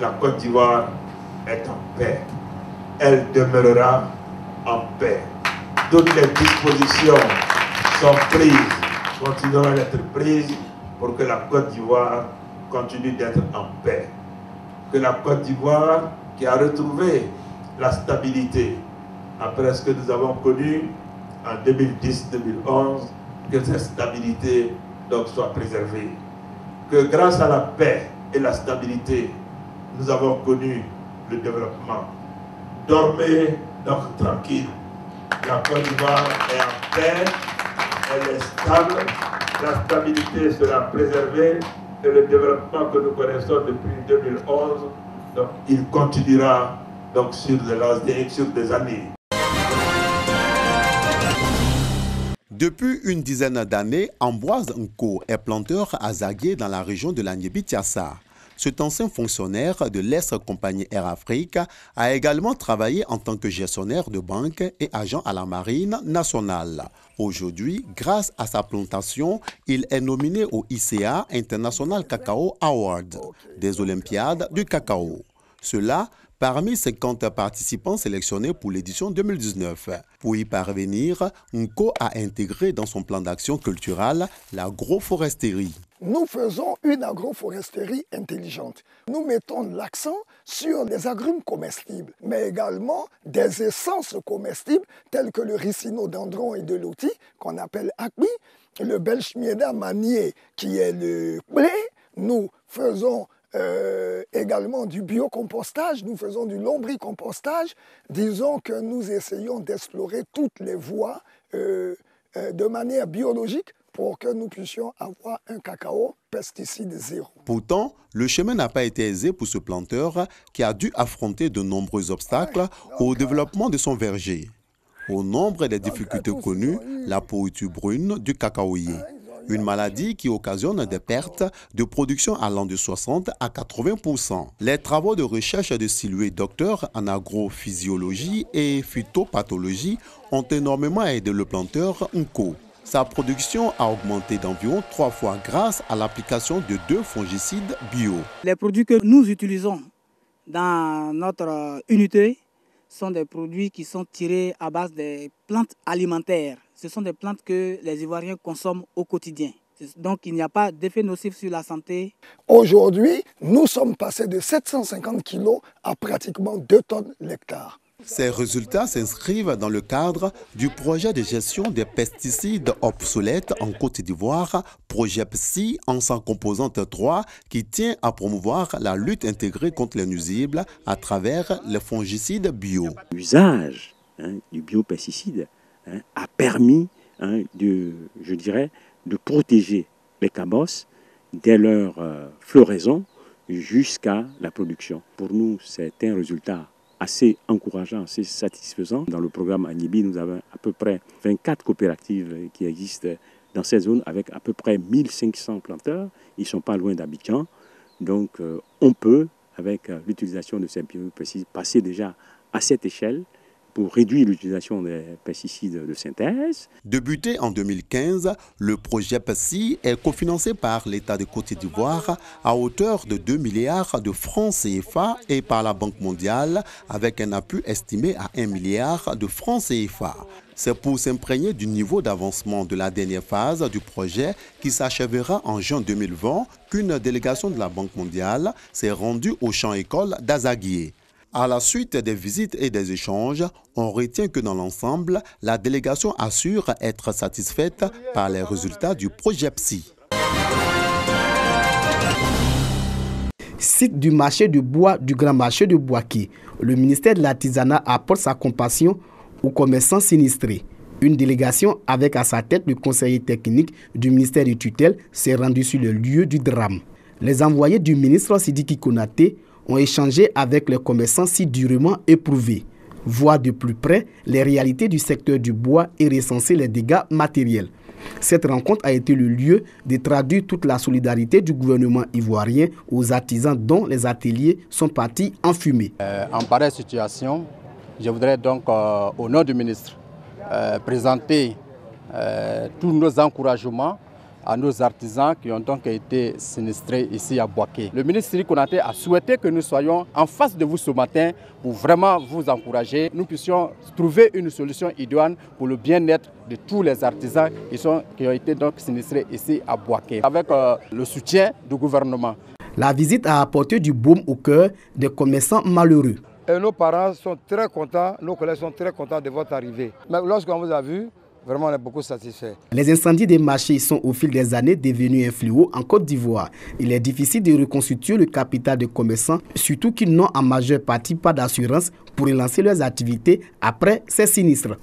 la Côte d'Ivoire est en paix. Elle demeurera en paix. Toutes les dispositions sont prises, continueront d'être prises pour que la Côte d'Ivoire continue d'être en paix. Que la Côte d'Ivoire, qui a retrouvé la stabilité après ce que nous avons connu en 2010-2011, que cette stabilité donc soit préservée. Que grâce à la paix et la stabilité, nous avons connu le développement. Dormez donc tranquille. La Côte d'Ivoire est en paix, elle est stable, la stabilité sera préservée et le développement que nous connaissons depuis 2011, donc, il continuera donc, sur des années. Depuis une dizaine d'années, Ambroise Nko est planteur à Zaguié dans la région de l'Aniébi-Tiassa. Cet ancien fonctionnaire de l'ex-compagnie Air Afrique a également travaillé en tant que gestionnaire de banque et agent à la Marine nationale. Aujourd'hui, grâce à sa plantation, il est nominé au ICA International Cacao Award des Olympiades du cacao. Cela parmi 50 participants sélectionnés pour l'édition 2019. Pour y parvenir, Nko a intégré dans son plan d'action culturelle l'agroforesterie. Nous faisons une agroforesterie intelligente. Nous mettons l'accent sur les agrumes comestibles, mais également des essences comestibles telles que le ricino-dendron et de l'outil qu'on appelle acbi, le belchmieda manier qui est le blé. Nous faisons également du biocompostage, nous faisons du lombricompostage. Disons que nous essayons d'explorer toutes les voies de manière biologique pour que nous puissions avoir un cacao pesticide zéro. Pourtant, le chemin n'a pas été aisé pour ce planteur qui a dû affronter de nombreux obstacles au développement de son verger. Au nombre des difficultés connues, la pourriture brune du cacaoyer, une maladie qui occasionne des pertes de production allant de 60 à 80%. Les travaux de recherche de Siloué, docteur en agrophysiologie et phytopathologie, ont énormément aidé le planteur Nko. Sa production a augmenté d'environ 3 fois grâce à l'application de 2 fongicides bio. Les produits que nous utilisons dans notre unité sont des produits qui sont tirés à base des plantes alimentaires. Ce sont des plantes que les Ivoiriens consomment au quotidien. Donc il n'y a pas d'effet nocif sur la santé. Aujourd'hui, nous sommes passés de 750 kg à pratiquement 2 tonnes l'hectare. Ces résultats s'inscrivent dans le cadre du projet de gestion des pesticides obsolètes en Côte d'Ivoire, projet PSI en sa composante 3, qui tient à promouvoir la lutte intégrée contre les nuisibles à travers les fongicides bio. L'usage du biopesticide a permis de protéger les cabosses dès leur floraison jusqu'à la production. Pour nous, c'est un résultat assez encourageant, assez satisfaisant. Dans le programme Aniébi, nous avons à peu près 24 coopératives qui existent dans cette zone avec à peu près 1500 planteurs. Ils ne sont pas loin d'Abidjan. Donc on peut, avec l'utilisation de ces biopesticides, passer déjà à cette échelle pour réduire l'utilisation des pesticides de synthèse. Débuté en 2015, le projet PSI est cofinancé par l'État de Côte d'Ivoire à hauteur de 2 milliards de francs CFA et par la Banque mondiale avec un appui estimé à 1 milliard de francs CFA. C'est pour s'imprégner du niveau d'avancement de la dernière phase du projet qui s'achèvera en juin 2020 qu'une délégation de la Banque mondiale s'est rendue au champ-école d'Azaguié. À la suite des visites et des échanges, on retient que dans l'ensemble, la délégation assure être satisfaite par les résultats du projet PSI. Site du marché de bois du Grand Marché de Bouaké, le ministère de l'Artisanat apporte sa compassion aux commerçants sinistrés. Une délégation avec à sa tête le conseiller technique du ministère de tutelle s'est rendue sur le lieu du drame. Les envoyés du ministre Sidiki Konaté ont échangé avec les commerçants si durement éprouvés, voir de plus près les réalités du secteur du bois et recenser les dégâts matériels. Cette rencontre a été le lieu de traduire toute la solidarité du gouvernement ivoirien aux artisans dont les ateliers sont partis en fumée. En pareille situation, je voudrais donc, au nom du ministre, présenter tous nos encouragements à nos artisans qui ont donc été sinistrés ici à Bouaké. Le ministre Siri Konaté a souhaité que nous soyons en face de vous ce matin pour vraiment vous encourager. Nous puissions trouver une solution idoine pour le bien-être de tous les artisans qui ont été donc sinistrés ici à Bouaké, avec le soutien du gouvernement. La visite a apporté du baume au cœur des commerçants malheureux. Et nos parents sont très contents, nos collègues sont très contents de votre arrivée. Mais lorsqu'on vous a vu, vraiment on est beaucoup satisfait. Les incendies des marchés sont au fil des années devenus un fléau en Côte d'Ivoire. Il est difficile de reconstituer le capital des commerçants, surtout qu'ils n'ont en majeure partie pas d'assurance pour relancer leurs activités après ces sinistres.